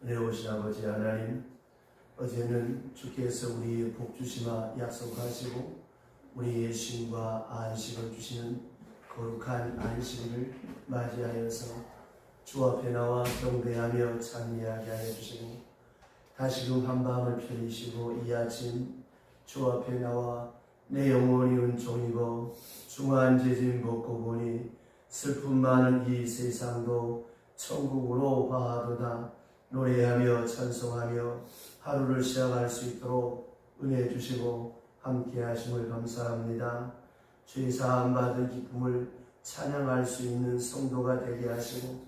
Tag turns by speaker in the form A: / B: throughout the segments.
A: 은혜로우신 아버지 하나님, 어제는 주께서 우리의 복주시마 약속하시고 우리의 쉼과 안식을 주시는 거룩한 안식일을 맞이하여서 주 앞에 나와 경배하며 찬미하게 하여 주시고, 다시금 한밤을 편히쉬고 이 아침 주 앞에 나와 내 영혼이 은총이고 중한 죄짐 벗고 보니 슬픔 많은 이 세상도 천국으로 화하도다 노래하며 찬송하며 하루를 시작할 수 있도록 은혜 주시고 함께 하심을 감사합니다. 죄 사함 받은 기쁨을 찬양할 수 있는 성도가 되게 하시고,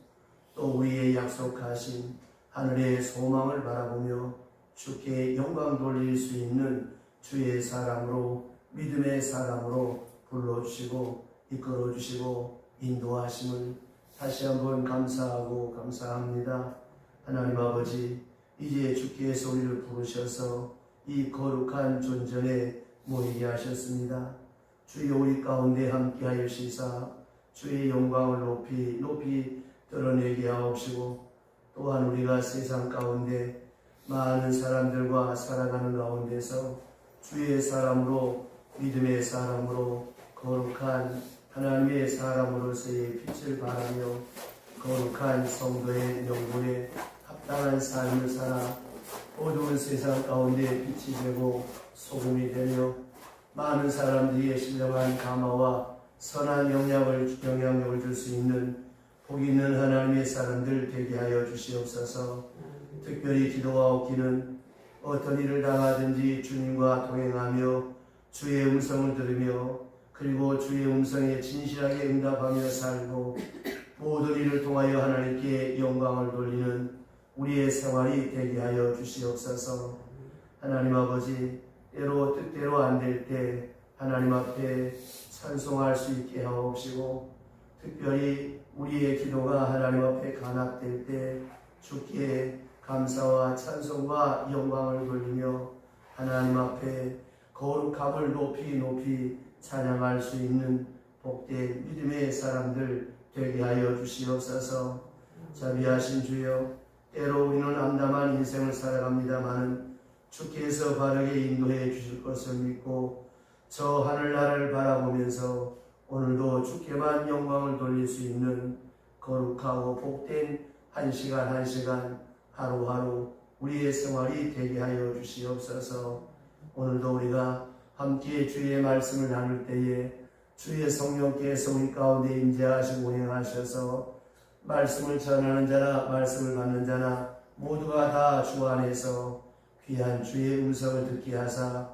A: 또 우리의 약속하신 하늘의 소망을 바라보며 주께 영광 돌릴 수 있는 주의 사람으로, 믿음의 사람으로 불러주시고 이끌어주시고 인도하심을 다시 한번 감사하고 감사합니다. 하나님 아버지, 이제 주께서 우리를 부르셔서 이 거룩한 존전에 모이게 하셨습니다. 주여 우리 가운데 함께하여 시사 주의 영광을 높이 드러내게 하옵시고, 또한 우리가 세상 가운데 많은 사람들과 살아가는 가운데서 주의 사람으로, 믿음의 사람으로, 거룩한 하나님의 사람으로서의 빛을 발하며 거룩한 성도의 명분에 합당한 삶을 살아 어두운 세상 가운데 빛이 되고 소금이 되며 많은 사람들이 신령한 감화와 선한 영향력을 줄 수 있는 복 있는 하나님의 사람들 되게 하여 주시옵소서. 특별히 기도하옵기는 어떤 일을 당하든지 주님과 동행하며 주의 음성을 들으며 그리고 주의 음성에 진실하게 응답하며 살고 모든 일을 통하여 하나님께 영광을 돌리는 우리의 생활이 되게 하여 주시옵소서. 하나님 아버지, 때로 뜻대로 안 될 때 하나님 앞에 찬송할 수 있게 하옵시고, 특별히 우리의 기도가 하나님 앞에 간합될 때 주께 감사와 찬송과 영광을 돌리며 하나님 앞에 거룩함을 높이 찬양할 수 있는 복된 믿음의 사람들 되게 하여 주시옵소서. 자비하신 주여, 때로 우리는 암담한 인생을 살아갑니다마는 주께서 바르게 인도해 주실 것을 믿고 저 하늘나라를 바라보면서 오늘도 주께만 영광을 돌릴 수 있는 거룩하고 복된 한 시간 하루하루 우리의 생활이 되게 하여 주시옵소서. 오늘도 우리가 함께 주의 말씀을 나눌 때에 주의 성령께서 우리 가운데 임재하시고 운행하셔서 말씀을 전하는 자나 말씀을 받는 자나 모두가 다 주 안에서 귀한 주의 음성을 듣게 하사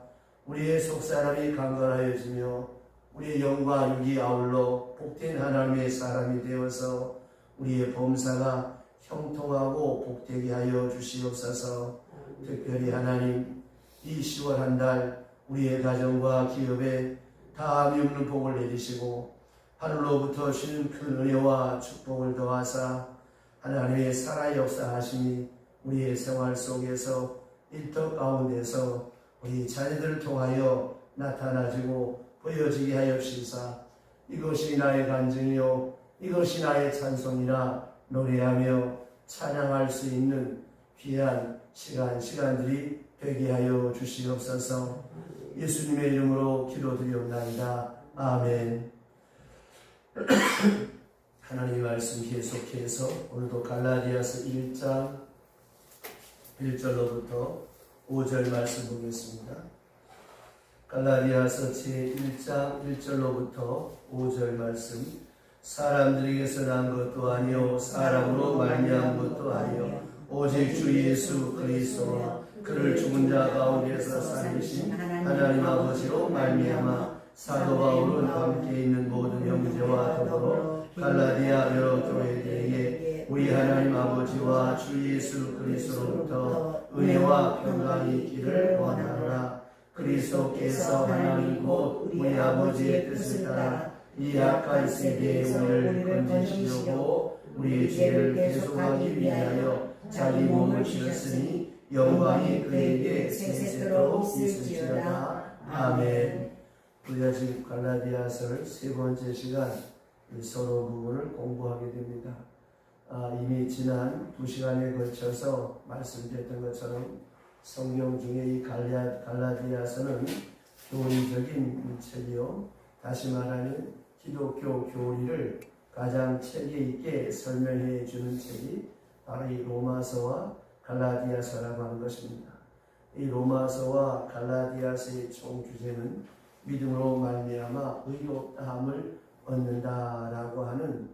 A: 우리의 속사람이 강건하여지며 우리의 영과 육이 아울러 복된 하나님의 사람이 되어서 우리의 범사가 형통하고 복되게 하여 주시옵소서. 특별히 하나님, 이 10월 한 달 우리의 가정과 기업에 다함이 없는 복을 내리시고 하늘로부터 주는 큰 은혜와 축복을 더하사 하나님의 살아 역사하심이 우리의 생활 속에서 일터 가운데서 우리 자녀들을 통하여 나타나지고 보여지게 하옵시사. 이것이 나의 간증이요 이것이 나의 찬송이라 노래하며 찬양할 수 있는 귀한 시간들이 되게 하여 주시옵소서. 예수님의 이름으로 기도드리옵나이다. 아멘. 하나님의 말씀 계속해서 오늘도 갈라디아서 1장 1절로부터 5절 말씀 보겠습니다. 갈라디아서 제1장 1절로부터 5절 말씀. 사람들에게서 난 것도 아니요 사람으로 말미암은 것도 아니요 오직 주 예수 그리스도로 그를 죽은 자 가운데서 살리신 하나님 아버지로 말미암아 사도 바울은 함께 있는 모든 형제와 더불어 갈라디아 여러 교회들에게 우리 하나님 아버지와 주 예수 그리스도로부터 은혜와 평강이 있기를 원하노라. 그리스도께서 하나님 곧 우리 아버지의 뜻을 따라 이 악한 세대에 우리를 건지시려고 우리의 죄를 계속하기 위하여 자기 몸을 주셨으니 영광이 그에게 세세토록 있을지어다. 아멘. 우리가 지금 갈라디아서를 세 번째 시간 서론 부분을 공부하게 됩니다. 이미 지난 2시간에 걸쳐서 말씀드렸던 것처럼 성경 중에 이 갈라디아서는 교리적인 책이요, 다시 말하면 기독교 교리를 가장 체계 있게 설명해 주는 책이 바로 이 로마서와 갈라디아서라고 하는 것입니다. 이 로마서와 갈라디아서의 총 주제는 믿음으로 말미암아 의롭다함을 얻는다라고 하는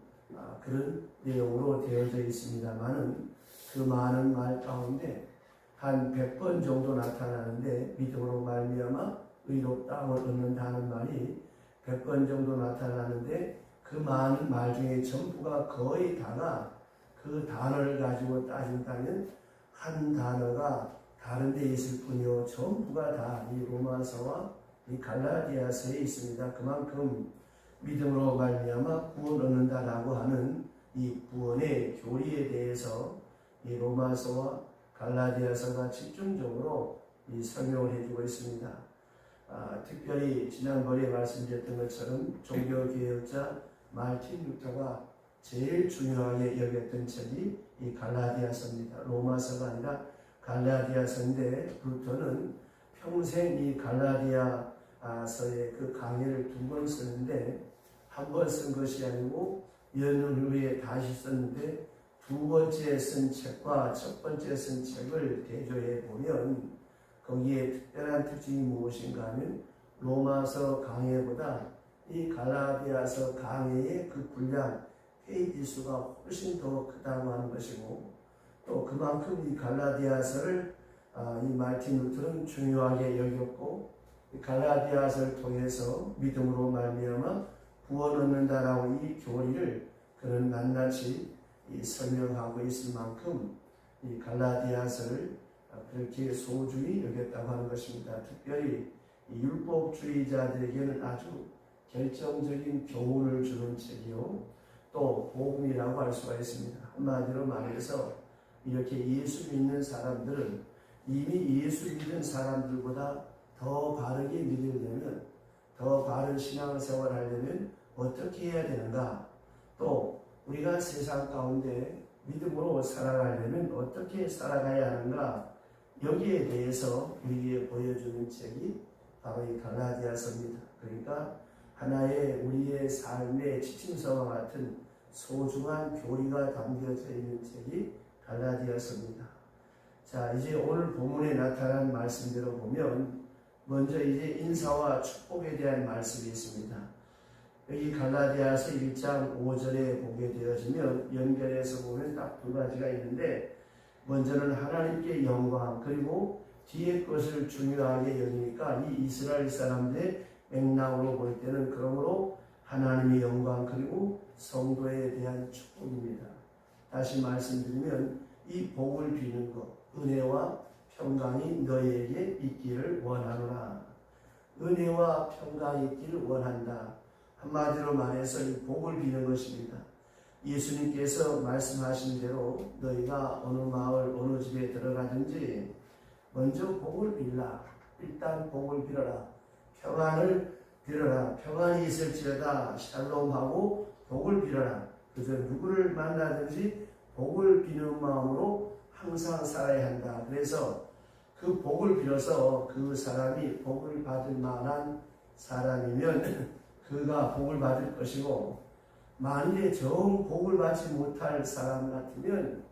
A: 그런 내용으로 되어져 있습니다만은, 그 많은 말 가운데 한 100번 정도 나타나는데 믿음으로 말미암아 의롭다함을 얻는다는 말이 100번 정도 나타나는데, 그 많은 말 중에 전부가 거의 다가 그 단어를 가지고 따진다면 한 단어가 다른 데 있을 뿐이요, 전부가 다 이 로마서와 이 갈라디아서에 있습니다. 그만큼 믿음으로 말미암아 구원 얻는다라고 하는 이 구원의 교리에 대해서 이 로마서와 갈라디아서가 집중적으로 이 설명을 해주고 있습니다. 특별히 지난번에 말씀드렸던 것처럼 종교개혁자 마르틴 루터가 제일 중요하게 여겼던 책이 이 갈라디아서입니다. 로마서가 아니라 갈라디아서인데, 루터는 평생 이 갈라디아서의 그 강해를 2번 쓰는데, 한 번 쓴 것이 아니고 연 후에 다시 썼는데, 2번째 쓴 책과 첫 번째 쓴 책을 대조해 보면 거기에 특별한 특징이 무엇인가 하면, 로마서 강해보다 이 갈라디아서 강해의 그 분량, 페이지 수가 훨씬 더 크다고 하는 것이고, 또 그만큼 이 갈라디아서를 이 마르틴 루터는 중요하게 여겼고, 이 갈라디아서를 통해서 믿음으로 말미암아 구원 얻는다라고 이 교리를 그는 낱낱이 설명하고 있을 만큼 이 갈라디아서를 그렇게 소중히 여겼다고 하는 것입니다. 특별히 이 율법주의자들에게는 아주 결정적인 교훈을 주는 책이요, 또 복음이라고 할 수가 있습니다. 한마디로 말해서 이렇게 예수 믿는 사람들은 이미 예수 믿는 사람들보다 더 바르게 믿으려면, 더 바른 신앙생활을 하려면 어떻게 해야 되는가, 또 우리가 세상 가운데 믿음으로 살아가려면 어떻게 살아가야 하는가, 여기에 대해서 우리에게 보여주는 책이 바로 이 갈라디아서입니다. 그러니까 하나의 우리의 삶의 지침서와 같은 소중한 교리가 담겨져 있는 책이 갈라디아서입니다. 자, 이제 오늘 본문에 나타난 말씀대로 보면 먼저 이제 인사와 축복에 대한 말씀이 있습니다. 여기 갈라디아서 1장 5절에 보게 되어지면 연결해서 보면 딱 2가지가 있는데, 먼저는 하나님께 영광, 그리고 뒤에 것을 중요하게 여기니까 이 이스라엘 사람들의 맥락으로 볼 때는 그러므로 하나님의 영광, 그리고 성도에 대한 축복입니다. 다시 말씀드리면 이 복을 비는 것, 은혜와 평강이 너희에게 있기를 원하노라. 은혜와 평강이 있기를 원한다. 한마디로 말해서 이 복을 비는 것입니다. 예수님께서 말씀하신 대로 너희가 어느 마을 어느 집에 들어가든지 먼저 복을 빌라. 일단 복을 빌어라. 평안을 빌어라. 평안이 있을지어다. 샬롬하고 복을 빌어라. 그저 누구를 만나든지 복을 비는 마음으로 항상 살아야 한다. 그래서 그 복을 빌어서 그 사람이 복을 받을 만한 사람이면 그가 복을 받을 것이고, 만일에 정 복을 받지 못할 사람 같으면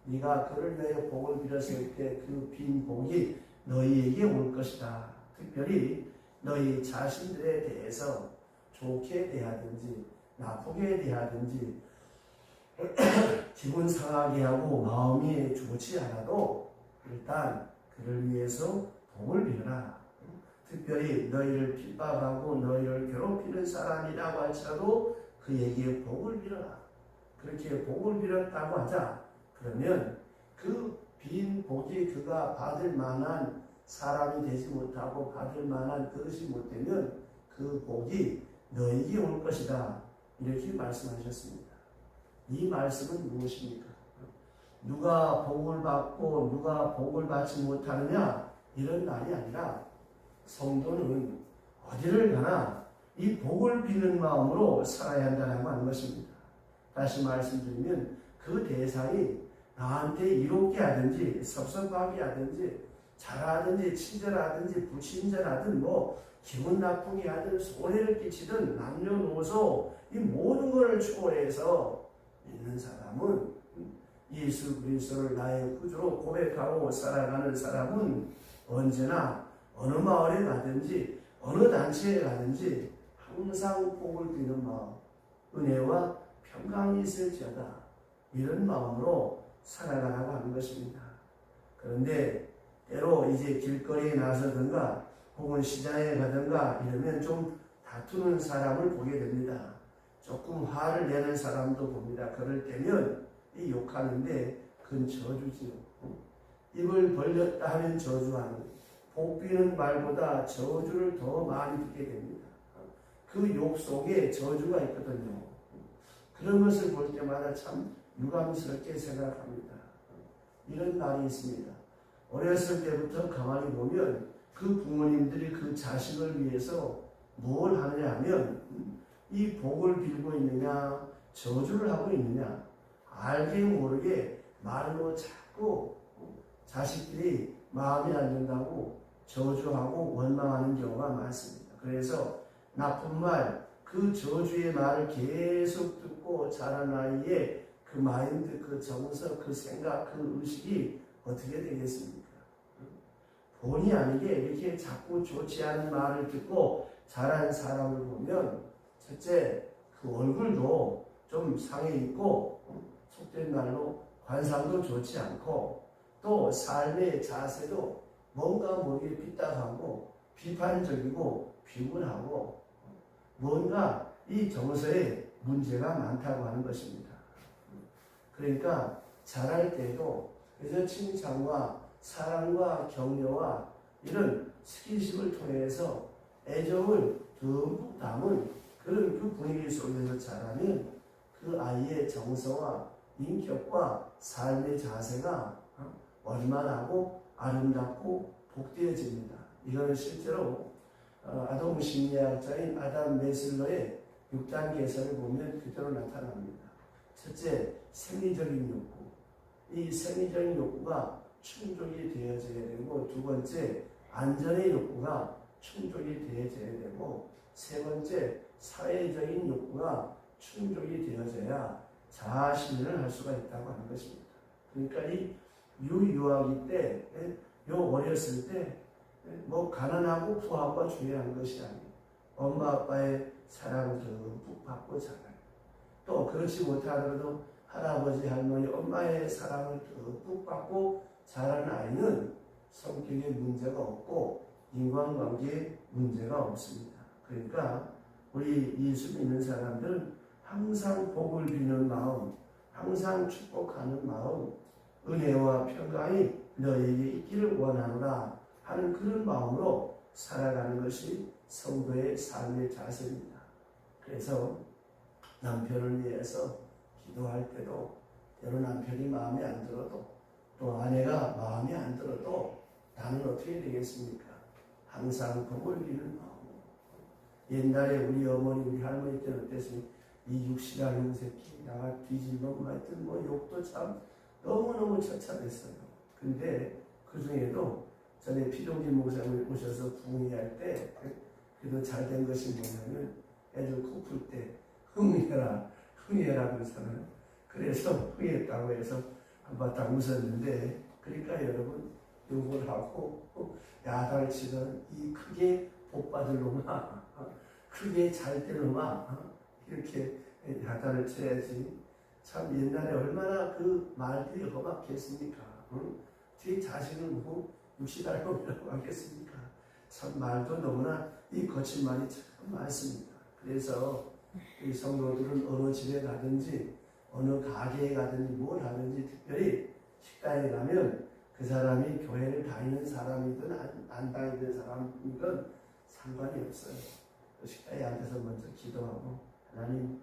A: 네가 그를 위해 복을 빌었을 때 그 빈 복이 너희에게 올 것이다. 특별히 너희 자신들에 대해서 좋게 대하든지 나쁘게 대하든지 기분 상하게 하고 마음이 좋지 않아도 일단 그를 위해서 복을 빌어라. 특별히 너희를 핍박하고 너희를 괴롭히는 사람이라고 할지라도 그에게 복을 빌어라. 그렇게 복을 빌었다고 하자. 그러면 그 빈 복이 그가 받을 만한 사람이 되지 못하고 받을 만한 것이 못 되면 그 복이 너에게 올 것이다. 이렇게 말씀하셨습니다. 이 말씀은 무엇입니까? 누가 복을 받고 누가 복을 받지 못하느냐, 이런 말이 아니라 성도는 어디를 가나 이 복을 비는 마음으로 살아야 한다는 것입니다. 다시 말씀드리면 그 대상이 나한테 이롭게 하든지 섭섭하게 하든지 잘하든지 친절하든지 불친절하든 뭐 기분 나쁘게 하든 손해를 끼치든 남녀노소 이 모든 것을 초월해서 믿는 사람은 예수 그리스도를 나의 구주로 고백하고 살아가는 사람은 언제나 어느 마을에 가든지 어느 단체에 가든지 항상 복을 비는 마음, 은혜와 평강이 있을지어다 이런 마음으로 살아가라고 하는 것입니다. 그런데 때로 이제 길거리에 나서든가 혹은 시장에 가든가 이러면 좀 다투는 사람을 보게 됩니다. 조금 화를 내는 사람도 봅니다. 그럴 때면 이 욕하는데 그건 저주지요. 입을 벌렸다 하면 저주하는, 복비는 말보다 저주를 더 많이 듣게 됩니다. 그 욕 속에 저주가 있거든요. 그런 것을 볼 때마다 참 유감스럽게 생각합니다. 이런 말이 있습니다. 어렸을 때부터 가만히 보면 그 부모님들이 그 자식을 위해서 뭘 하느냐 하면 이 복을 빌고 있느냐 저주를 하고 있느냐 알게 모르게 말로 자꾸 자식들이 마음에 안 든다고 저주하고 원망하는 경우가 많습니다. 그래서 나쁜 말, 그 저주의 말을 계속 듣고 자란 아이의 그 마인드, 그 정서, 그 생각, 그 의식이 어떻게 되겠습니까? 본의 아니게 이렇게 자꾸 좋지 않은 말을 듣고 자란 사람을 보면 첫째, 그 얼굴도 좀 상해 있고 속된 말로 관상도 좋지 않고 또 삶의 자세도 뭔가 모르게 삐딱하고 비판적이고 비굴하고 뭔가 이 정서에 문제가 많다고 하는 것입니다. 그러니까 자랄 때도 그래서 칭찬과 사랑과 격려와 이런 스킨십을 통해서 애정을 듬뿍 담은 그런 그 분위기 속에서 자라면 그 아이의 정서와 인격과 삶의 자세가 원만하고 아름답고 복되어집니다. 이거는 실제로 아동 심리학자인 아담 메슬러의 6단 계산을 보면 그대로 나타납니다. 첫째, 생리적인 욕구. 이 생리적인 욕구가 충족이 되어져야 되고, 두 번째, 안전의 욕구가 충족이 되어져야 되고, 세 번째, 사회적인 욕구가 충족이 되어져야 자아실현을 할 수가 있다고 하는 것입니다. 그러니까 이 유아기 때, 요 어렸을 때, 뭐 가난하고 부하가 중요한 것이 아니에요. 엄마 아빠의 사랑을 듬뿍 받고 자라요. 또 그렇지 못하더라도 할아버지 할머니 엄마의 사랑을 듬뿍 받고 자라는 아이는 성격에 문제가 없고 인간관계에 문제가 없습니다. 그러니까 우리 예수 믿는 사람들은 항상 복을 비는 마음, 항상 축복하는 마음, 은혜와 평강이 너에게 있기를 원하노라 하는 그런 마음으로 살아가는 것이 성도의 삶의 자세입니다. 그래서 남편을 위해서 기도할 때도 때로 남편이 마음에 안 들어도 또 아내가 마음에 안 들어도 나는 어떻게 되겠습니까? 항상 복을 비는 마음으로. 옛날에 우리 어머니 우리 할머니 때는 어땠습니까? 이 육시라는 새끼 나가 뒤집어 하여튼 뭐 욕도 참 너무너무 처참했어요. 근데 그 중에도 전에 피동진 목사님 오셔서 부흥회할 때 그래도 잘된 것이 뭐냐면 애들 코풀 때 흥해라 그러잖아요. 그래서 흥했다고 해서 한바탕 웃었는데 그러니까 여러분 욕을 하고 야단을 치던 이 크게 복받을 놈아 크게 잘될 놈아 이렇게 야단을 쳐야지. 참 옛날에 얼마나 그 말들이 험악했습니까? 제 자신을 보고 육시달놈이라고 하겠습니까? 참 말도 너무나 이 거친 말이 참 많습니다. 그래서 이 성도들은 어느 집에 가든지 어느 가게에 가든지 뭘 하든지 특별히 식당에 가면 그 사람이 교회를 다니는 사람이든 안 다니는 사람이든 상관이 없어요. 그 식당에 앉아서 먼저 기도하고 하나님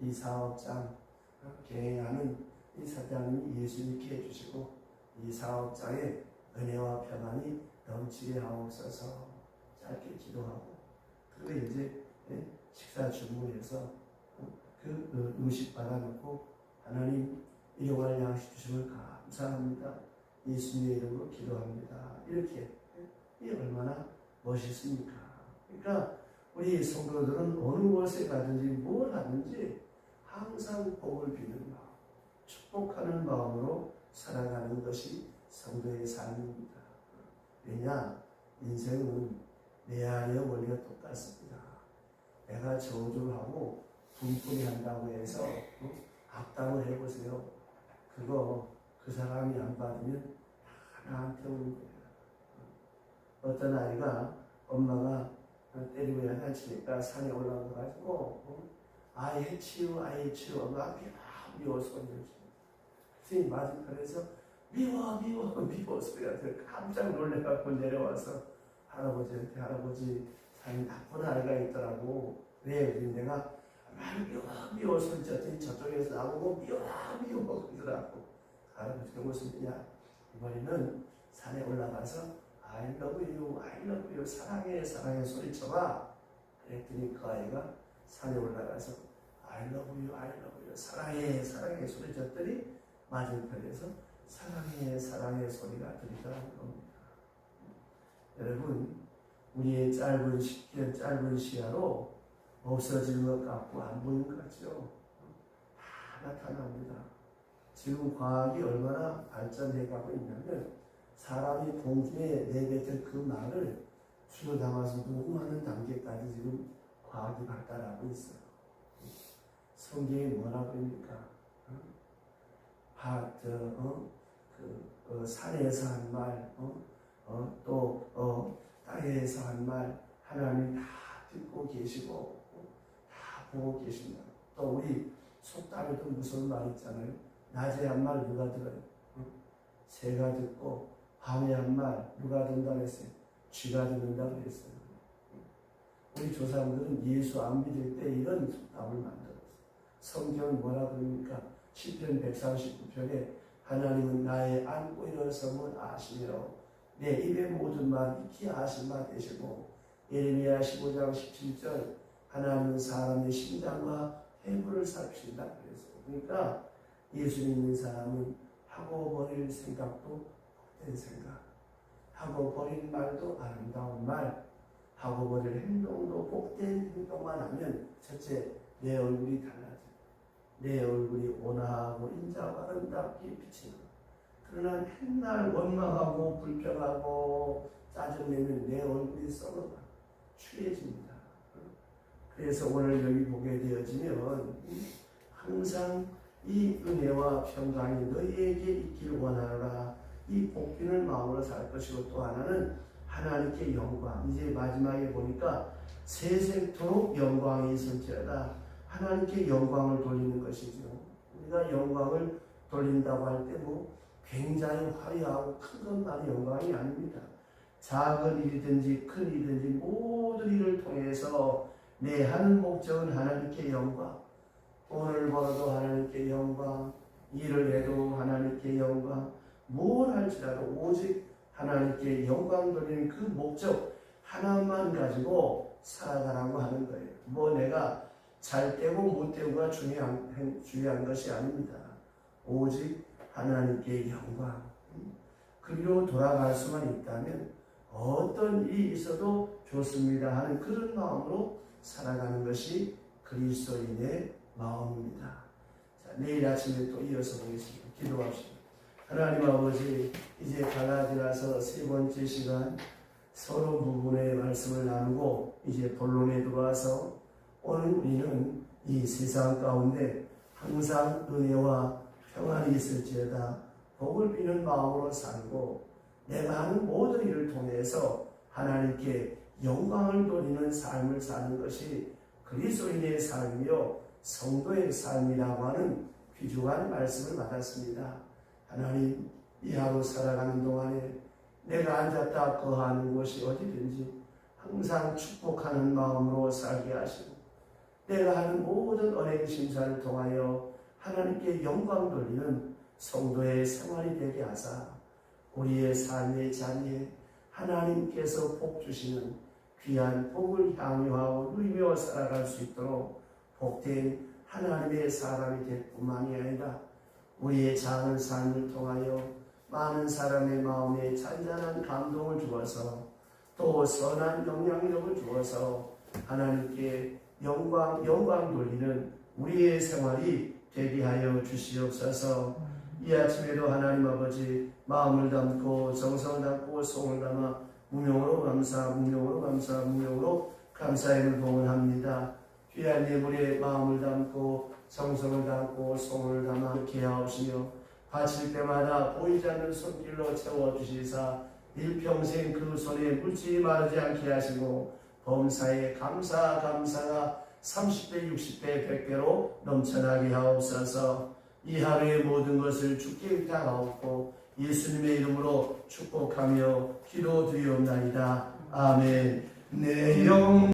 A: 이 사업장経営하는 이 사장님이 예수 믿게 해주시고 이 사업장에 은혜와 평안이 넘치게 하옵소서 짧게 기도하고 그리고 이제 식사 주문해서 그 음식 받아놓고 하나님 일용할 양식 주심을 감사합니다. 예수님의 이름으로 기도합니다. 이렇게 이 얼마나 멋있습니까? 그러니까 우리 성도들은 어느 곳에 가든지 뭘 하든지 항상 복을 비는 마음, 축복하는 마음으로 살아가는 것이 성도의 삶입니다. 왜냐? 인생은 메아리의 원리가 똑같습니다. 내가 저주를 하고 분풀이 한다고 해서 악담을 해보세요. 그거 그 사람이 안 받으면 다 나한테 오는 거예요. 어떤 아이가 엄마가 때리고 야단치니까 산에 올라가가지고 I hate you, I hate you 막 미워 소리를 지르고 맞은편에서 미워 소리가 들려 깜짝 놀래갖고 내려와서 할아버지한테 할아버지 산에 나쁜 아이가 있더라고. 왜? 내가 미워 소리 쳤더니 저쪽에서 나보고 미워 그러더라고. 할아버지가 무슨 일이야? 이번에는 산에 올라가서 I love you 사랑해 소리쳐봐. 그랬더니 그 아이가 산에 올라가서 I love you 사랑해 소리쳤더니 맞은편에서 사랑해 소리가 들리더라는 겁니다. 여러분, 우리의 짧은 시야로 없어지는 것 같고 안 보이는 것 같죠? 다 나타납니다. 지금 과학이 얼마나 발전해 가고 있냐면 사람이 공중에 내뱉을 그 말을 수로 담아서 녹음하는 단계까지 지금 과학이 발달하고 있어요. 성경이 뭐라고 합니까? 산에서 한 말, 또 땅에서 한 말, 하나님 다 듣고 계시고 다 보고 계신다. 또 우리 속담에도 무슨 말 있잖아요. 낮에 한 말 누가 들어요? 새가 듣고 밤에 한 말 누가 듣는다고 했어요? 쥐가 듣는다고 했어요. 우리 조상들은 예수 안 믿을 때 이런 속담을 만들었어요. 성경은 뭐라 그럽니까? 시편 139편에 하나님은 나의 안고 일어섬을 아시며 내 입의 모든 말 익히 아신 바 되시고 예레미야 15장 17절 하나님은 사람의 심장과 해부를 살피신다 그랬어요. 그러니까 예수 믿는 사람은 하고 버릴 생각도 복된 생각, 하고 버릴 말도 아름다운 말, 하고 버릴 행동도 복된 행동만 하면 첫째 내 얼굴이 달라져요. 내 얼굴이 온화하고 인자하고 아름답게 비치는 것. 그러나 맨날 원망하고 불평하고 짜증내면 내 얼굴이 썩어가 추해집니다. 그래서 오늘 여기 보게 되어지면 항상 이 은혜와 평강이 너희에게 있기를 원하노라. 이 복비는 마음으로 살 것이고 또 하나는 하나님께 영광. 이제 마지막에 보니까 세세토록 영광이 있을지어다. 하나님께 영광을 돌리는 것이죠. 우리가 영광을 돌린다고 할 때 굉장히 화려하고 큰 것만이 영광이 아닙니다. 작은 일이든지 큰 일이든지 모든 일을 통해서 내 하는 목적은 하나님께 영광. 돈을 벌어도 하나님께 영광, 일을 해도 하나님께 영광, 뭘 할지라도 오직 하나님께 영광 돌리는 그 목적 하나만 가지고 살아가라고 하는 거예요. 내가 잘 되고 못 되고가 중요한 것이 아닙니다. 오직 하나님께 영광. 그리로 돌아갈 수만 있다면 어떤 일이 있어도 좋습니다 하는 그런 마음으로 살아가는 것이 그리스도인의 마음입니다. 자, 내일 아침에 또 이어서 보겠습니다. 기도합시다. 하나님 아버지, 이제 갈라디아서 세 번째 시간 서로 부분의 말씀을 나누고 이제 본론에 들어와서 오늘 우리는 이 세상 가운데 항상 은혜와 평안이 있을지어다 복을 비는 마음으로 살고 내가 하는 모든 일을 통해서 하나님께 영광을 돌리는 삶을 사는 것이 그리스도인의 삶이요 성도의 삶이라고 하는 귀중한 말씀을 받았습니다. 하나님, 이 하루 살아가는 동안에 내가 앉았다 거하는 곳이 어디든지 항상 축복하는 마음으로 살게 하시고 내가 하는 모든 언행 심사를 통하여 하나님께 영광 돌리는 성도의 생활이 되게 하사 우리의 삶의 자리에 하나님께서 복 주시는 귀한 복을 향유하고 누리며 살아갈 수 있도록 복된 하나님의 사람이 될 뿐만이 아니라 우리의 작은 삶을 통하여 많은 사람의 마음에 잔잔한 감동을 주어서 또 선한 영향력을 주어서 하나님께 영광 돌리는 우리의 생활이 되게 하여 주시옵소서. 이 아침에도 하나님 아버지 마음을 담고 정성을 담고 송을 담아 무명으로 감사의 봉헌합니다. 귀한 예물에 마음을 담고 정성을 담고 송을 담아 이렇게 하옵시며 바칠 때마다 보이지 않는 손길로 채워주시사 일평생 그 손에 묻지 마르지 않게 하시고 범사에 감사가 30배 60배 100배로 넘쳐나게 하옵소서. 이 하루의 모든 것을 주께 의탁하옵고 예수님의 이름으로 축복하며 기도드리옵나이다. 아멘. 내 영